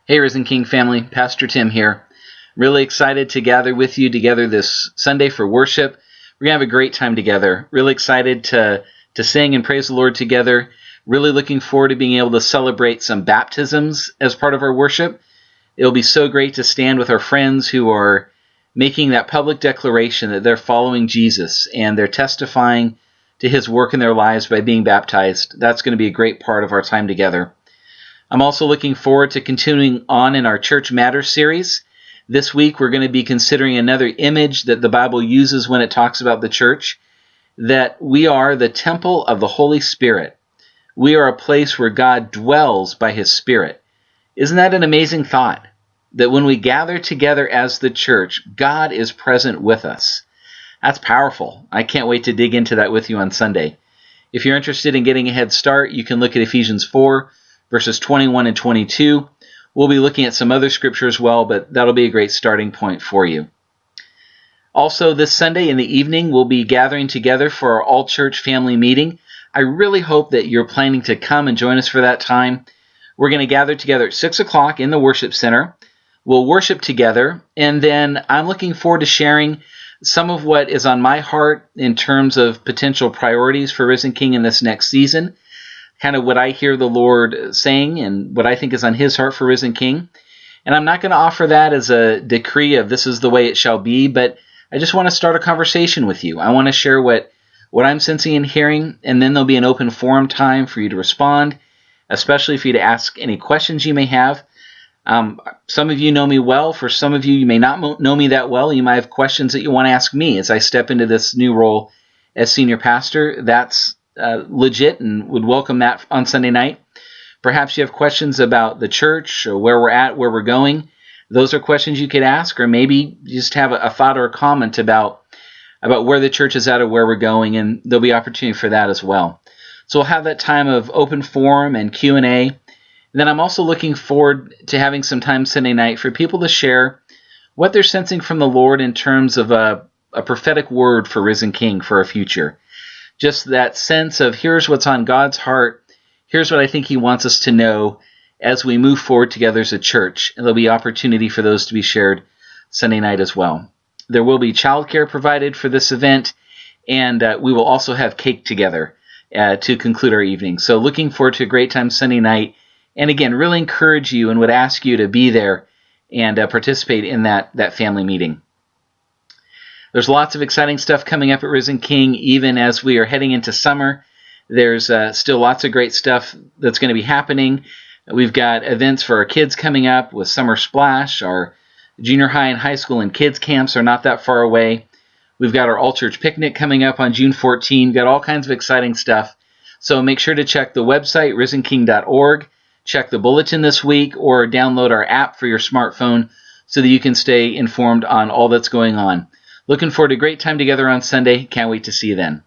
Hey, Risen King family, Pastor Tim here. Really excited to gather with you together this Sunday for worship. We're going to have a great time together. Really excited to sing and praise the Lord together. Really looking forward to being able to celebrate some baptisms as part of our worship. It'll be so great to stand with our friends who are making that public declaration that they're following Jesus and they're testifying to his work in their lives by being baptized. That's going to be a great part of our time together. I'm also looking forward to continuing on in our Church Matters series. This week we're going to be considering another image that the Bible uses when it talks about the church, that we are the temple of the Holy Spirit. We are a place where God dwells by his Spirit. Isn't that an amazing thought? That when we gather together as the church, God is present with us. That's powerful. I can't wait to dig into that with you on Sunday. If you're interested in getting a head start, you can look at Ephesians 4, verses 21 and 22. We'll be looking at some other scripture as well, but that'll be a great starting point for you. Also, this Sunday in the evening, we'll be gathering together for our all-church family meeting. I really hope that you're planning to come and join us for that time. We're going to gather together at 6 o'clock in the worship center. We'll worship together, and then I'm looking forward to sharing some of what is on my heart in terms of potential priorities for Risen King in this next season. Kind of what I hear the Lord saying and what I think is on his heart for Risen King. And I'm not going to offer that as a decree of this is the way it shall be, but I just want to start a conversation with you. I want to share what I'm sensing and hearing, and then there'll be an open forum time for you to respond, especially for you to ask any questions you may have. Some of you know me well. For some of you may not know me that well. You might have questions that you want to ask me as I step into this new role as senior pastor. That's legit and would welcome that on Sunday night. Perhaps you have questions about the church or where we're at, where we're going. Those are questions you could ask, or maybe just have a thought or a comment about where the church is at or where we're going, and there'll be opportunity for that as well. So we'll have that time of open forum and Q&A. And then I'm also looking forward to having some time Sunday night for people to share what they're sensing from the Lord in terms of a prophetic word for Risen King for our future. Just that sense of here's what's on God's heart, here's what I think he wants us to know as we move forward together as a church. And there'll be opportunity for those to be shared Sunday night as well. There will be childcare provided for this event, and we will also have cake together to conclude our evening. So looking forward to a great time Sunday night. And again, really encourage you and would ask you to be there and participate in that family meeting. There's lots of exciting stuff coming up at Risen King, even as we are heading into summer. There's still lots of great stuff that's going to be happening. We've got events for our kids coming up with Summer Splash. Our junior high and high school and kids camps are not that far away. We've got our all-church picnic coming up on June 14. We've got all kinds of exciting stuff. So make sure to check the website, risenking.org. Check the bulletin this week or download our app for your smartphone so that you can stay informed on all that's going on. Looking forward to a great time together on Sunday. Can't wait to see you then.